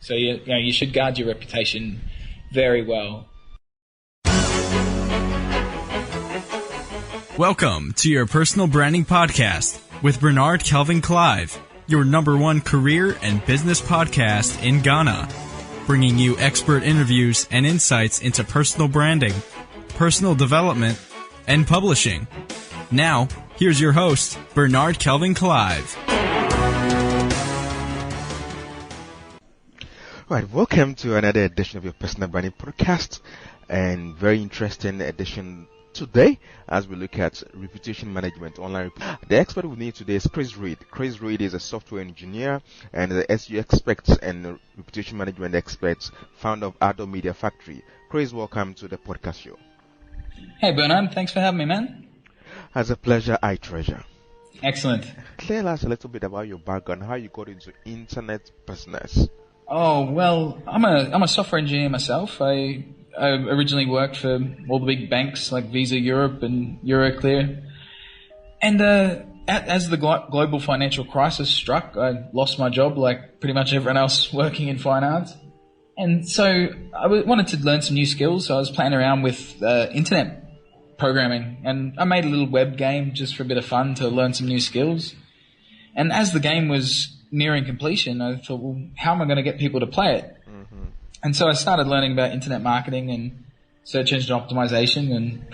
So you should guard your reputation very well. Welcome to your personal branding podcast with Bernard Kelvin Clive, your #1 career and business podcast in Ghana, bringing you expert interviews and insights into personal branding, personal development, and publishing. Now, here's your host, Bernard Kelvin Clive. Right, welcome to another edition of your personal branding podcast, and very interesting edition today as we look at reputation management online. The expert we need today is Kris Reid. Kris Reid is a software engineer and the SEO expert and reputation management expert, founder of Ardor Media Factory. Kris, welcome to the podcast show. Hey Bernard, thanks for having me, man. As a pleasure, I treasure. Excellent. Tell us a little bit about your background, how you got into internet business. Oh, well, I'm a software engineer myself. I originally worked for all the big banks like Visa Europe and Euroclear. And as the global financial crisis struck, I lost my job like pretty much everyone else working in fine arts. And so I wanted to learn some new skills, so I was playing around with internet programming. And I made a little web game just for a bit of fun to learn some new skills. And as the game was nearing completion, I thought, well, how am I going to get people to play it? Mm-hmm. And so I started learning about internet marketing and search engine optimization, and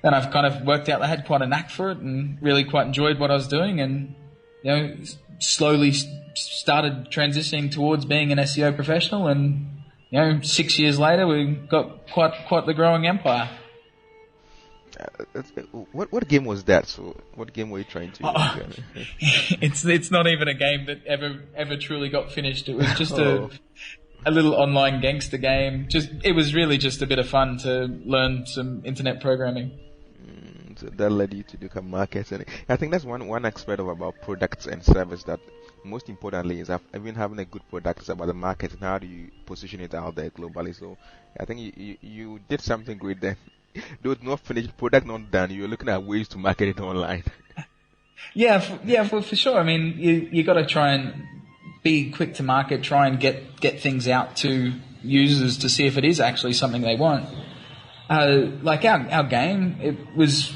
then I've kind of worked out I had quite a knack for it and really quite enjoyed what I was doing, and slowly started transitioning towards being an SEO professional, and 6 years later we've got quite the growing empire. What game was that? So, what game were you trying to? It's not even a game that ever truly got finished. It was just a little online gangster game. It was really just a bit of fun to learn some internet programming. So that led you to become marketing. I think that's one aspect about products and service that most importantly is even having a good product is about the market and how do you position it out there globally. So I think you did something great there. Though it's not finished, product not done, you're looking at ways to market it online. Yeah, for sure. I mean, you got to try and be quick to market, try and get things out to users to see if it is actually something they want. Like our game, it was,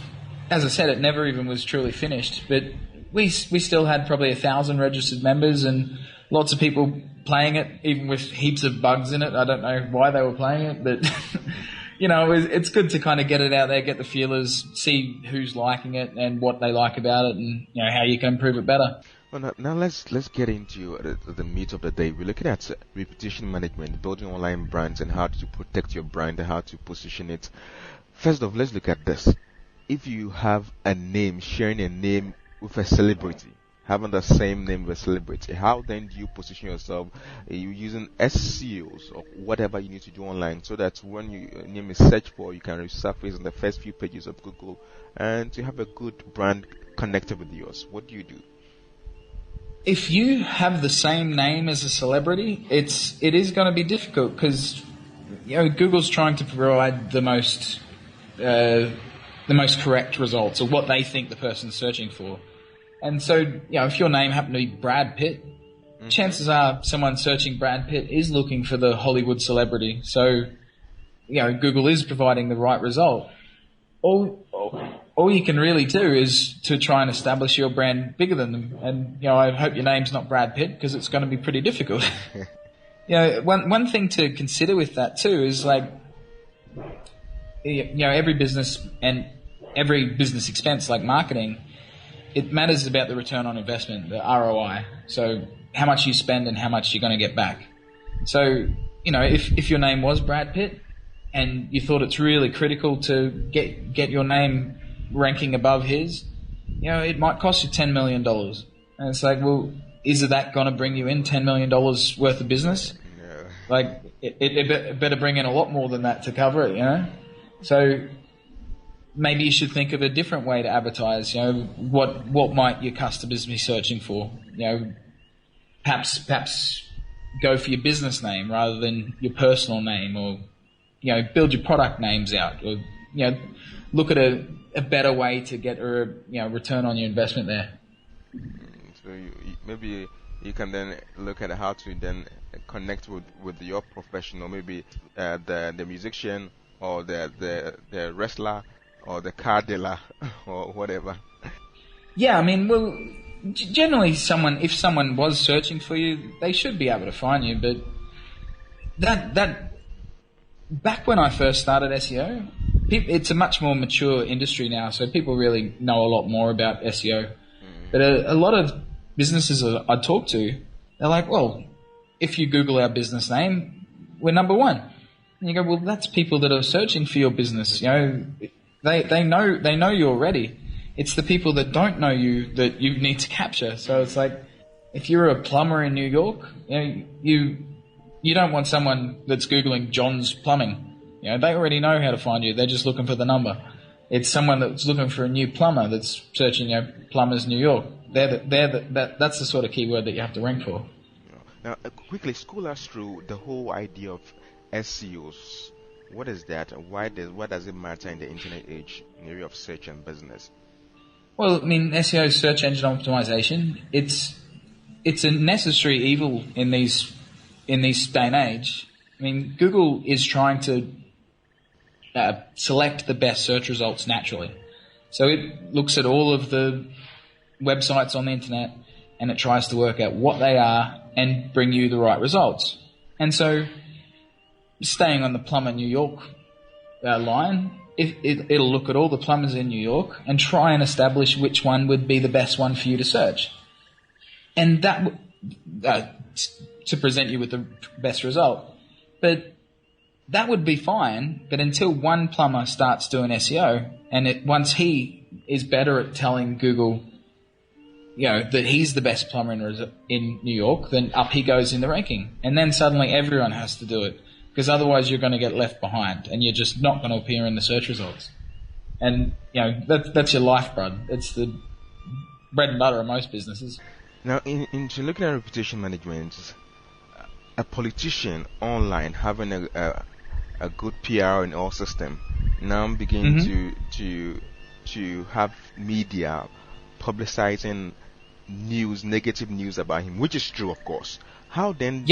as I said, it never even was truly finished, but we still had probably 1,000 registered members and lots of people playing it, even with heaps of bugs in it. I don't know why they were playing it, but it's good to kind of get it out there, get the feelers, see who's liking it and what they like about it, and how you can improve it better. Well, now let's get into the meat of the day. We're looking at reputation management, building online brands, and how to protect your brand and how to position it. First off, let's look at this. If you have a name, sharing a name with a celebrity, having the same name with a celebrity, how then do you position yourself? Are you using SEOs or whatever you need to do online so that when your name is searched for, you can resurface in the first few pages of Google and to have a good brand connected with yours? What do you do? If you have the same name as a celebrity, it is going to be difficult because Google's trying to provide the most correct results or what they think the person's searching for. And so, if your name happened to be Brad Pitt, chances are someone searching Brad Pitt is looking for the Hollywood celebrity. So, Google is providing the right result. All you can really do is to try and establish your brand bigger than them. And, I hope your name's not Brad Pitt because it's going to be pretty difficult. One thing to consider with that too is every business and every business expense like marketing, it matters about the return on investment, the ROI. So how much you spend and how much you're going to get back. So, if your name was Brad Pitt and you thought it's really critical to get your name ranking above his, it might cost you $10 million. And it's like, well, is that going to bring you in $10 million worth of business? No. It better bring in a lot more than that to cover it, So maybe you should think of a different way to advertise. What might your customers be searching for? Perhaps go for your business name rather than your personal name, or build your product names out, or look at a better way to get a return on your investment there. So maybe you can then look at how to then connect with your profession, or maybe the musician, or the wrestler, or the car dealer, or whatever? Yeah, I mean, well, generally if someone was searching for you, they should be able to find you, but that back when I first started SEO, it's a much more mature industry now, so people really know a lot more about SEO. But a lot of businesses I talk to, they're like, well, if you Google our business name, we're number one. And you go, well, that's people that are searching for your business. They know you already. It's the people that don't know you that you need to capture. So it's like, if you're a plumber in New York, you don't want someone that's Googling John's Plumbing. They already know how to find you. They're just looking for the number. It's someone that's looking for a new plumber that's searching, plumbers New York. That's the sort of keyword that you have to rank for. Now, quickly, school us through the whole idea of SEOs. What is that? What does it matter in the internet age in the area of search and business? Well, I mean, SEO is search engine optimization. It's a necessary evil in this day and age. I mean, Google is trying to select the best search results naturally. So it looks at all of the websites on the internet and it tries to work out what they are and bring you the right results. And so, staying on the plumber New York line, it'll look at all the plumbers in New York and try and establish which one would be the best one for you to search. And that to present you with the best result. But that would be fine, but until one plumber starts doing SEO, and once he is better at telling Google, that he's the best plumber in New York, then up he goes in the ranking. And then suddenly everyone has to do it, because otherwise you're going to get left behind, and you're just not going to appear in the search results. And, that's your lifeblood. It's the bread and butter of most businesses. Now, in looking at reputation management, a politician online having a good PR in all system now begin to have media publicizing negative news about him, which is true, of course. How then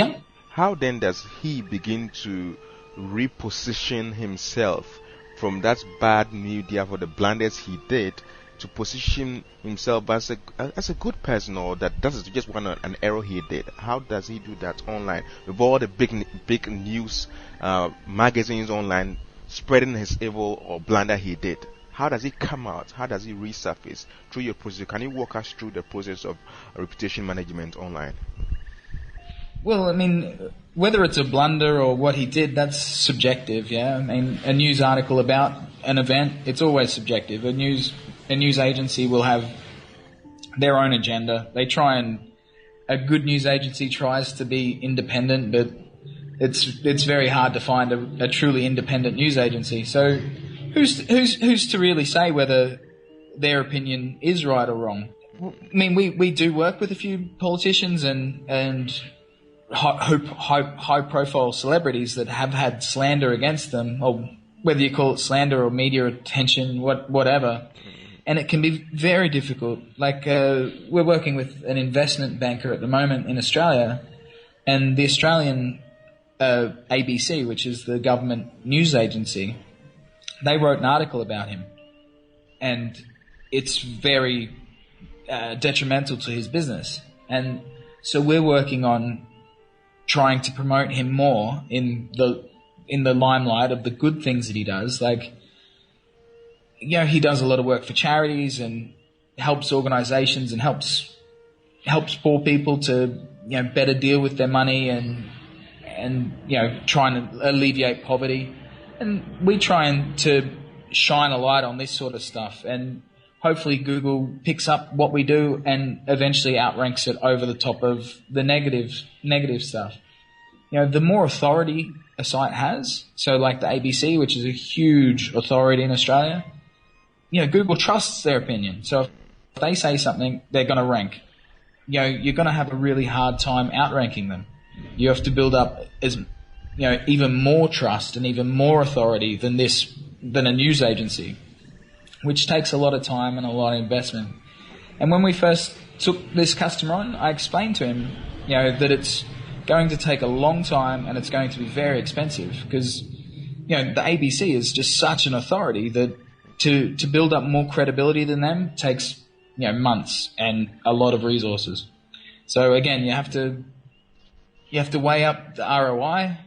does he begin to reposition himself from that bad media for the blunders he did to position himself as a good person, or that is just an error he did? How does he do that online with all the big news magazines online spreading his evil or blunder he did? How does he come out? How does he resurface through your process? Can you walk us through the process of reputation management online? Well, I mean, whether it's a blunder or what he did, that's subjective, yeah? I mean, a news article about an event, it's always subjective. A news agency will have their own agenda. A good news agency tries to be independent, but it's very hard to find a truly independent news agency. So who's to really say whether their opinion is right or wrong? I mean, we do work with a few politicians and high-profile celebrities that have had slander against them, or whether you call it slander or media attention, whatever. And it can be very difficult. Like, we're working with an investment banker at the moment in Australia, and the Australian ABC, which is the government news agency, they wrote an article about him. And it's very detrimental to his business. And so we're working on trying to promote him more in the limelight of the good things that he does. Like, he does a lot of work for charities and helps organizations and helps poor people to, better deal with their money and trying to alleviate poverty. And we trying to shine a light on this sort of stuff, and hopefully Google picks up what we do and eventually outranks it over the top of the negative stuff. The more authority a site has, so like the ABC, which is a huge authority in Australia, Google trusts their opinion. So if they say something, they're going to rank. You're going to have a really hard time outranking them. You have to build up even more trust and even more authority than a news agency, which takes a lot of time and a lot of investment. And when we first took this customer on, I explained to him, that it's going to take a long time, and it's going to be very expensive because, the ABC is just such an authority that to build up more credibility than them takes, months and a lot of resources. So again, you have to weigh up the ROI.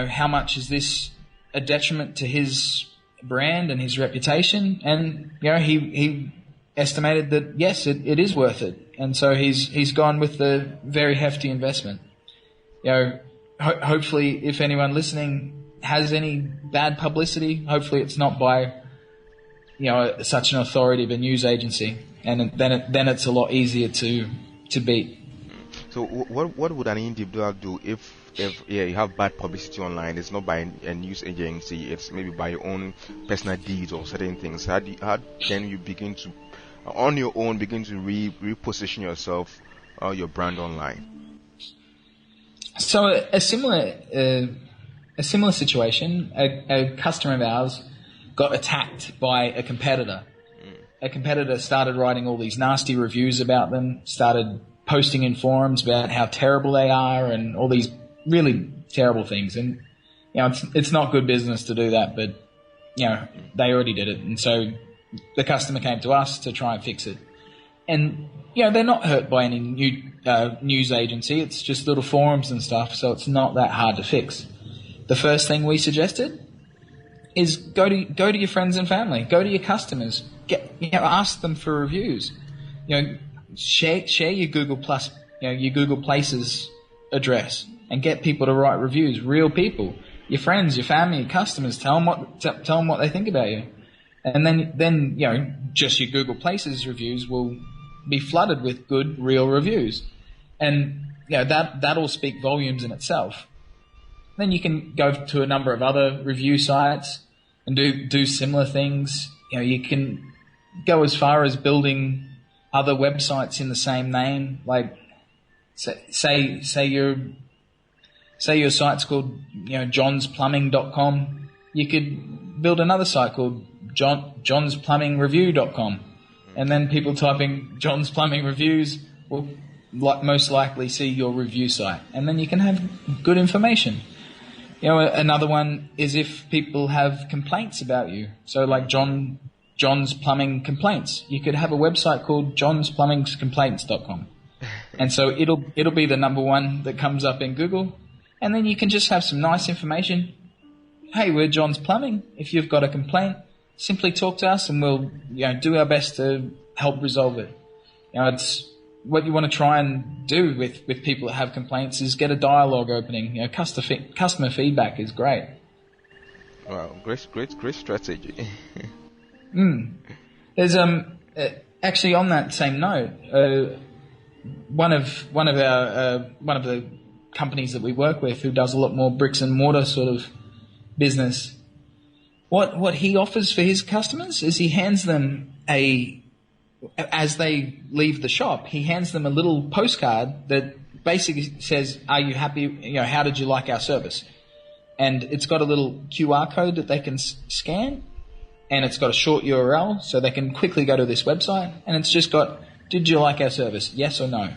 How much is this a detriment to his brand and his reputation? And he estimated that yes, it is worth it, and so he's gone with the very hefty investment. Hopefully, if anyone listening has any bad publicity, hopefully it's not by such an authority of a news agency, and then it's a lot easier to beat. So what would an individual do if you have bad publicity online? It's not by a news agency, it's maybe by your own personal deeds or certain things. How can you begin to on your own begin to reposition yourself your brand online? So a similar situation, a customer of ours got attacked by a competitor. A competitor started writing all these nasty reviews about them, started posting in forums about how terrible they are and all these really terrible things. And, it's not good business to do that, but, they already did it. And so the customer came to us to try and fix it. And, they're not hurt by any news agency. It's just little forums and stuff, so it's not that hard to fix. The first thing we suggested is go to your friends and family, go to your customers, ask them for reviews. Share your Google Plus, your Google Places address, and get people to write reviews. Real people, your friends, your family, your customers. Tell them what they think about you, and then just your Google Places reviews will be flooded with good, real reviews, and that'll speak volumes in itself. Then you can go to a number of other review sites and do similar things. You can go as far as building other websites in the same name, like say your site's called johnsplumbing.com. You could build another site called johnsplumbingreview.com, and then people typing John's Plumbing Reviews will most likely see your review site, and then you can have good information. Another one is if people have complaints about you. So like John's Plumbing Complaints. You could have a website called johnsplumbingcomplaints.com. And so it'll be the number one that comes up in Google. And then you can just have some nice information. Hey, we're John's Plumbing. If you've got a complaint, simply talk to us and we'll do our best to help resolve it. It's what you want to try and do with people that have complaints is get a dialogue opening. Customer feedback is great. Wow, great strategy. There's actually on that same note, one of the companies that we work with who does a lot more bricks and mortar sort of business. What he offers for his customers is he hands them as they leave the shop, he hands them a little postcard that basically says, "Are you happy? How did you like our service?" And it's got a little QR code that they can scan, and it's got a short URL so they can quickly go to this website, and it's just got, "Did you like our service? Yes or no?"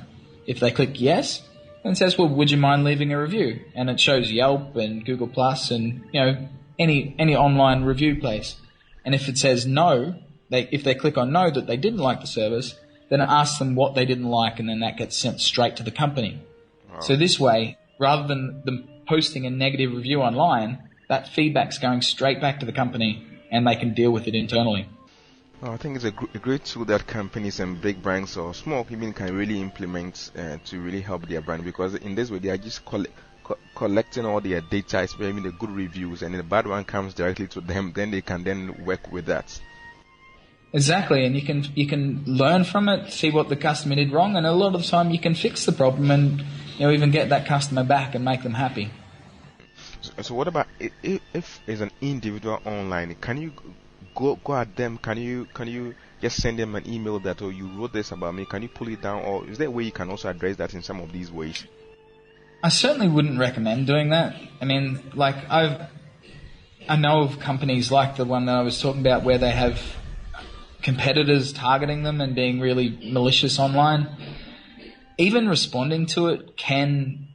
If they click yes, then it says, "Well, would you mind leaving a review?" And it shows Yelp and Google Plus and any online review place. And if it says no, if they click on no that they didn't like the service, then it asks them what they didn't like, and then that gets sent straight to the company. Wow. So this way, rather than them posting a negative review online, that feedback's going straight back to the company, and they can deal with it internally. I think it's a great tool that companies and big brands or small people can really implement to really help their brand, because in this way they are just collecting all their data, especially the good reviews, and the bad one comes directly to them. Then they can then work with that. Exactly, and you can learn from it, see what the customer did wrong, and a lot of the time you can fix the problem and even get that customer back and make them happy. So what about if as an individual online, can you go at them? Can you just send them an email that, "Oh, you wrote this about me, can you pull it down?" Or is there a way you can also address that in some of these ways? I certainly wouldn't recommend doing that. I mean, like I know of companies like the one that I was talking about where they have competitors targeting them and being really malicious online. Even responding to it can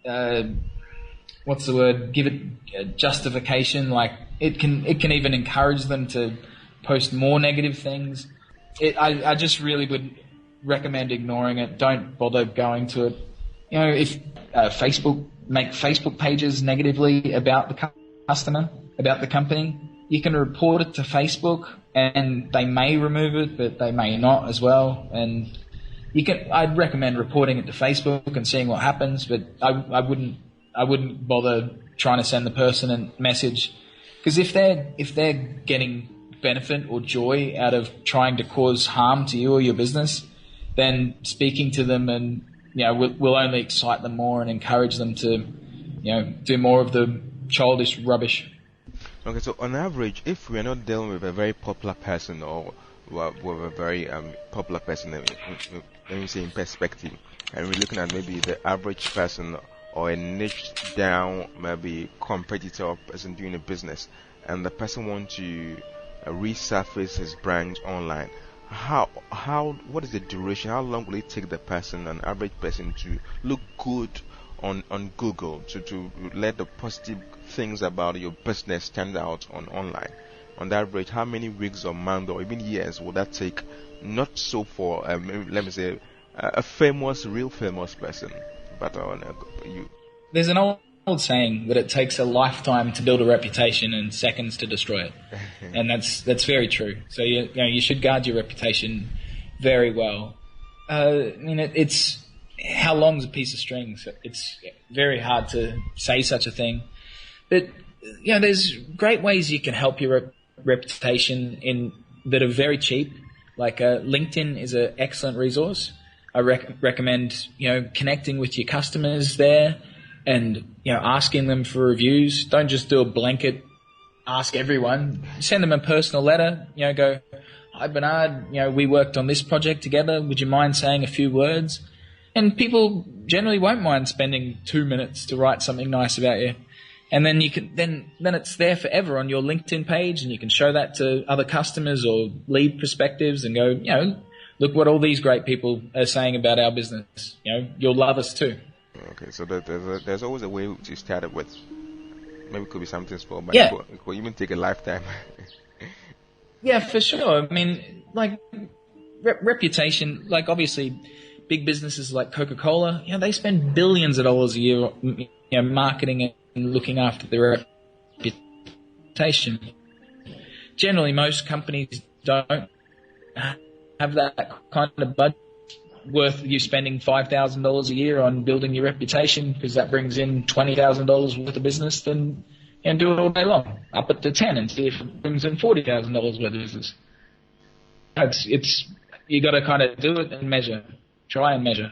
what's the word? Give it justification. Like it can even encourage them to post more negative things. I just really would recommend ignoring it. Don't bother going to it. You know, if make Facebook pages negatively about the customer, about the company, you can report it to Facebook, and they may remove it, but they may not as well. And I'd recommend reporting it to Facebook and seeing what happens, but I wouldn't bother trying to send the person a message, because if they're getting benefit or joy out of trying to cause harm to you or your business, then speaking to them and will only excite them more and encourage them to do more of the childish rubbish. Okay, so on average, if we're not dealing with a very popular person or with a very popular person, let me say in perspective, and we're looking at maybe the average person or a niche down, maybe competitor or person doing a business, and the person wants to resurface his brand online, what is the duration? How long will it take the person, an average person, to look good on Google, to let the positive things about your business stand out online? On the average, how many weeks or months or even years will that take? Not so for let me say a real famous person, but you. There's an old saying that it takes a lifetime to build a reputation and seconds to destroy it, and that's very true. So you should guard your reputation very well. I mean, it's how long's a piece of string? So it's very hard to say such a thing, but there's great ways you can help your reputation that are very cheap. Like LinkedIn is an excellent resource. I recommend connecting with your customers there and asking them for reviews. Don't just do a blanket ask everyone. Send them a personal letter. Go, hi Bernard, we worked on this project together. Would you mind saying a few words? And people generally won't mind spending 2 minutes to write something nice about you. And then you can then it's there forever on your LinkedIn page, and you can show that to other customers or lead prospectives and go, look what all these great people are saying about our business. You'll love us too. Okay, so there's always a way to start it with. Maybe it could be something small, but it could even take a lifetime. Yeah, for sure. I mean, like reputation, like obviously big businesses like Coca-Cola, they spend billions of dollars a year, marketing and looking after their reputation. Generally, most companies don't have that kind of budget worth you spending $5,000 a year on building your reputation, because that brings in $20,000 worth of business. Then do it all day long, up it to 10, and see if it brings in $40,000 worth of business. It's you got to kind of do it and measure, try and measure,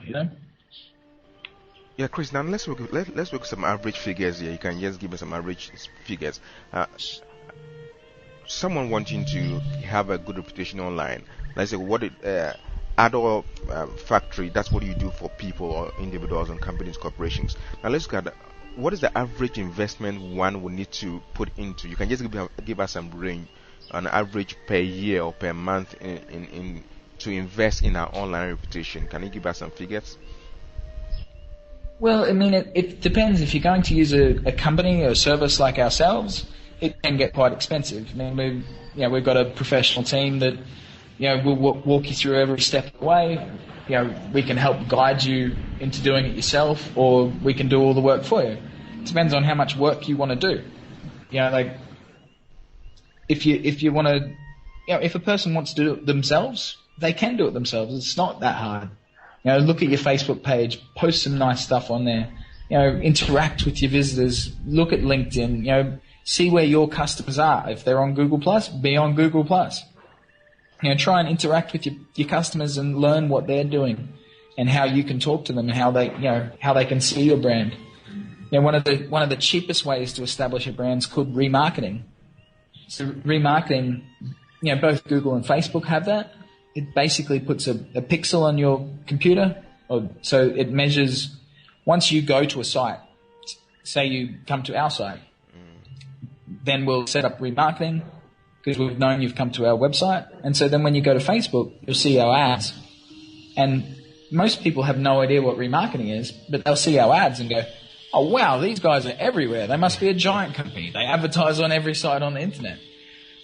Yeah, Kris. Now let's look at some average figures here. You can just give us some average figures. Someone wanting to have a good reputation online. Let's say Ardor Factory. That's what you do for people or individuals and companies, corporations. Now let's look at what is the average investment one will need to put into. You can just give us some range, on average per year or per month in to invest in our online reputation. Can you give us some figures? Well, I mean, it depends. If you're going to use a company or a service like ourselves, it can get quite expensive. I mean, we've got a professional team that, will walk you through every step of the way. We can help guide you into doing it yourself, or we can do all the work for you. It depends on how much work you want to do. Like if you want to, if a person wants to do it themselves, they can do it themselves. It's not that hard. Look at your Facebook page, post some nice stuff on there. Interact with your visitors. Look at LinkedIn. See where your customers are. If they're on Google+, be on Google+. Try and interact with your customers and learn what they're doing and how you can talk to them and how they can see your brand. One of the cheapest ways to establish a brand is called remarketing. So remarketing, both Google and Facebook have that. It basically puts a pixel on your computer, so it measures once you go to a site. Say you come to our site, then we'll set up remarketing because we've known you've come to our website, and so then when you go to Facebook, you'll see our ads. And most people have no idea what remarketing is, but they'll see our ads and go, oh wow, these guys are everywhere. They must be a giant company. They advertise on every site on the internet.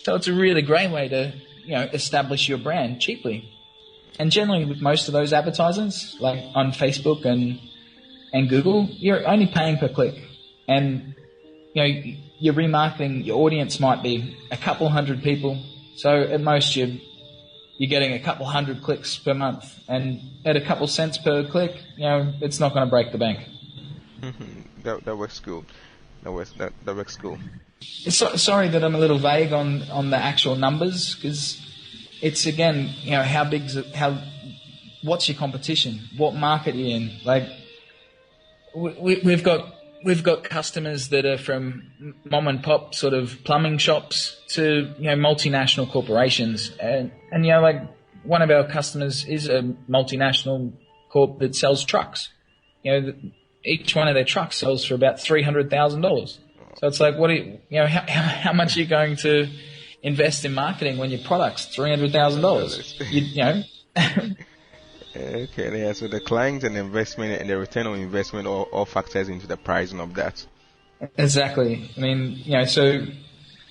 So it's a really great way to, establish your brand cheaply. And generally with most of those advertisers, like on Facebook and Google, you're only paying per click. And, your remarketing, your audience might be a couple hundred people. So at most you're getting a couple hundred clicks per month. And at a couple cents per click, it's not going to break the bank. That works cool. That works cool. Sorry that I'm a little vague on the actual numbers, because it's, again, what's your competition? What market are you in? Like, we've got customers that are from mom and pop sort of plumbing shops to, multinational corporations. And like one of our customers is a multinational corp that sells trucks. Each one of their trucks sells for about $300,000. So it's like, how much are you going to invest in marketing when your product's $300,000? Okay, yeah. So the client and investment and the return on investment all factors into the pricing of that. Exactly. I mean, so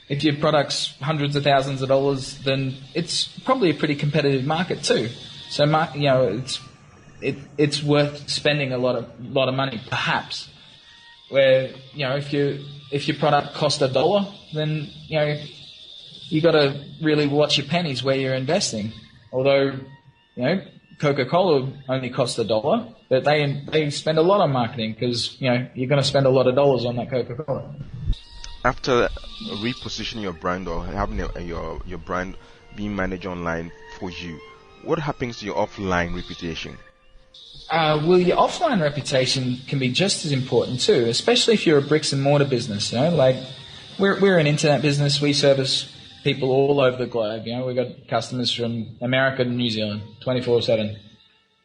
if your product's hundreds of thousands of dollars, then it's probably a pretty competitive market too. So, it's worth spending a lot of money, perhaps. Where if your product cost $1, then you got to really watch your pennies where you're investing. Although Coca-Cola only costs $1, but they spend a lot on marketing because you're going to spend a lot of dollars on that Coca-Cola. After repositioning your brand or having your brand being managed online for you, what happens to your offline reputation? Well, your offline reputation can be just as important too, especially if you're a bricks and mortar business. Like we're an internet business. We service people all over the globe. We've got customers from America to New Zealand, 24/7.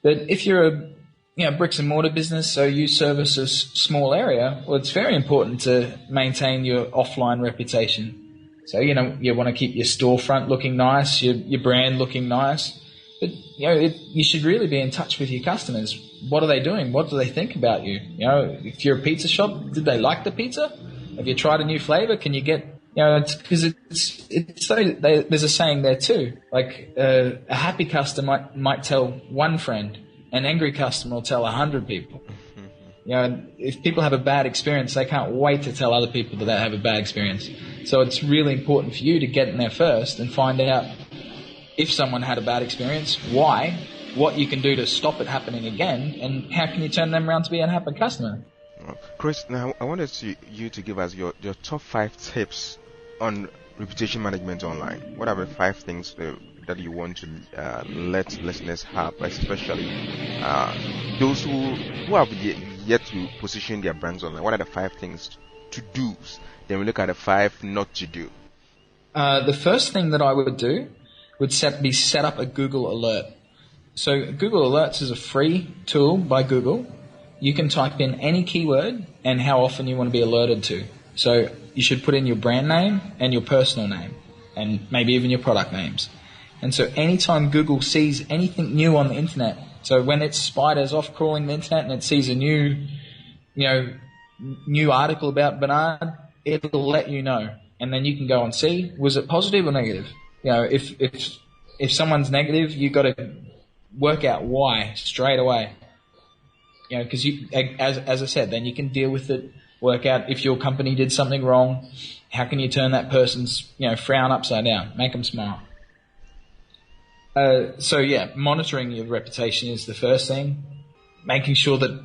But if you're a bricks and mortar business, so you service a small area, well, it's very important to maintain your offline reputation. So you want to keep your storefront looking nice, your brand looking nice. But you should really be in touch with your customers. What are they doing? What do they think about you? If you're a pizza shop, did they like the pizza? Have you tried a new flavor? Can you get it's because there's a saying there too. Like a happy customer might tell one friend, an angry customer will tell 100 people. If people have a bad experience, they can't wait to tell other people that they have a bad experience. So it's really important for you to get in there first and find out if someone had a bad experience, why, what you can do to stop it happening again, and how can you turn them around to be a happy customer. Kris, now I wanted you to give us your top 5 tips on reputation management online. What are the 5 things that you want to let listeners have, especially those who have yet to position their brands online? What are the 5 things to do? Then we look at the 5 not to do. The first thing that I would do would set up a Google alert. So Google Alerts is a free tool by Google. You can type in any keyword and how often you want to be alerted to. So you should put in your brand name and your personal name and maybe even your product names. And so anytime Google sees anything new on the internet, so when it spiders off crawling the internet and it sees a new article about Bernard, it'll let you know. And then you can go and see, was it positive or negative? If someone's negative, you've got to work out why straight away. Because as I said, then you can deal with it, work out if your company did something wrong, how can you turn that person's frown upside down, make them smile. Monitoring your reputation is the first thing. Making sure that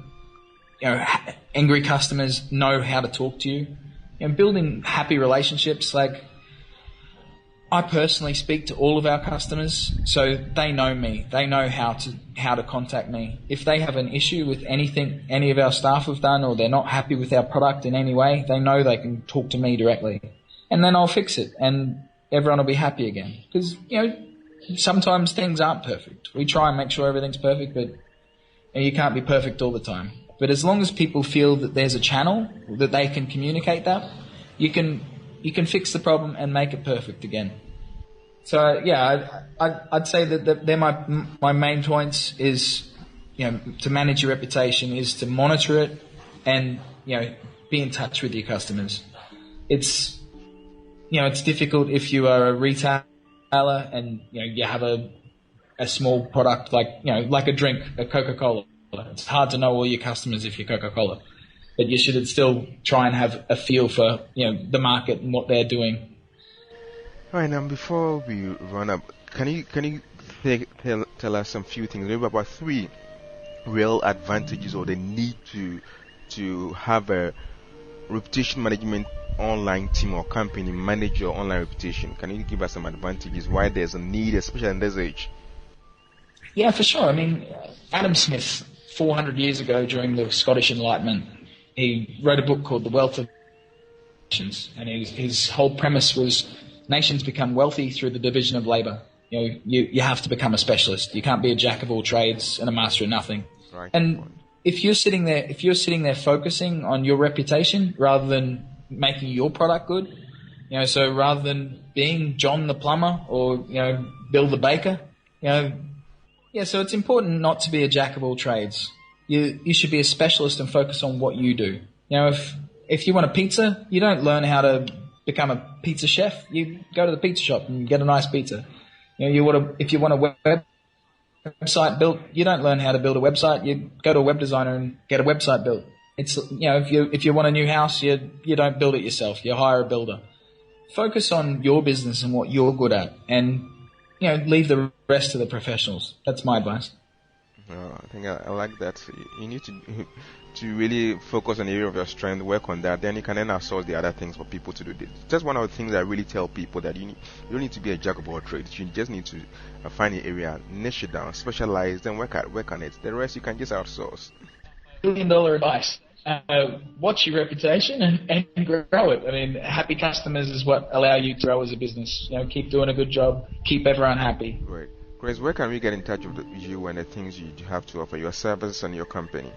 angry customers know how to talk to you. Building happy relationships. Like, I personally speak to all of our customers, so they know me. They know how to contact me. If they have an issue with anything any of our staff have done, or they're not happy with our product in any way, they know they can talk to me directly, and then I'll fix it, and everyone will be happy again. Because sometimes things aren't perfect. We try and make sure everything's perfect, but you can't be perfect all the time. But as long as people feel that there's a channel that they can communicate that, you can fix the problem and make it perfect again. So I'd say that they're my main points. Is to manage your reputation, is to monitor it and be in touch with your customers. It's difficult if you are a retailer and you have a small product like a drink, a Coca-Cola. It's hard to know all your customers if you're Coca-Cola, but you should still try and have a feel for the market and what they're doing. All right, now before we run up, can you tell us some few things, maybe about 3 real advantages or the need to have a reputation management online team or company manage your online reputation? Can you give us some advantages why there's a need, especially in this age? Yeah, for sure. I mean, Adam Smith, 400 years ago during the Scottish Enlightenment, he wrote a book called The Wealth of Nations, and his whole premise was nations become wealthy through the division of labor. You have to become a specialist. You can't be a jack of all trades and a master of nothing. Right. And if you're sitting there focusing on your reputation rather than making your product good, so rather than being John the plumber or Bill the baker, so it's important not to be a jack of all trades. You should be a specialist and focus on what you do. If you want a pizza, you don't learn how to become a pizza chef. You go to the pizza shop and get a nice pizza. If you want a website built, you don't learn how to build a website. You go to a web designer and get a website built. It's if you want a new house, you don't build it yourself. You hire a builder. Focus on your business and what you're good at, and leave the rest to the professionals. That's my advice. I think I like that. You need to really focus on the area of your strength, work on that, then you can then outsource the other things for people to do this. Just one of the things I really tell people, that you don't need to be a jack of all trades. You just need to find an area, niche it down, specialize, then work on it. The rest you can just outsource. $1 billion advice. Watch your reputation and grow it. I mean, happy customers is what allow you to grow as a business. Keep doing a good job, keep everyone happy. Right. Kris, where can we get in touch with you and the things you have to offer, your service and your company?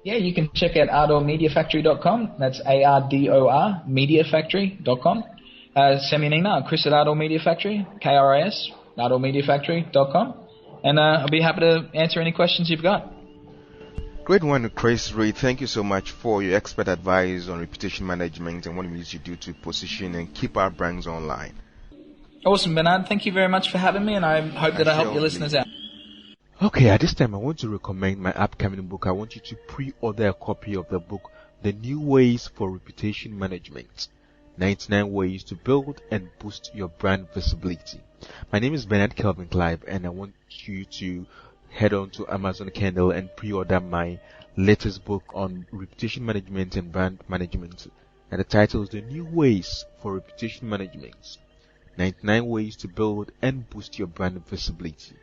Yeah, you can check out ardormediafactory.com. That's ARDOR mediafactory.com. Send me an email, Kris at Ardor Media Factory, KRIS, ardormediafactory.com. And I'll be happy to answer any questions you've got. Great one, Kris Reid. Thank you so much for your expert advice on reputation management and what we need to do to position and keep our brands online. Awesome, Bernard. Thank you very much for having me, and I hope that I help your listeners out. Okay, at this time I want to recommend my upcoming book. I want you to pre-order a copy of the book, The New Ways for Reputation Management, 99 Ways to Build and Boost Your Brand Visibility. My name is Bernard Kelvin Clive, and I want you to head on to Amazon Kindle and pre-order my latest book on reputation management and brand management. And the title is The New Ways for Reputation Management, 99 Ways to Build and Boost Your Brand Visibility.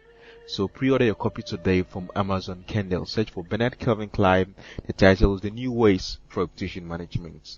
So pre-order your copy today from Amazon Kindle. Search for Bernard Kelvin Clive. The title is The New Ways for Reputation Management.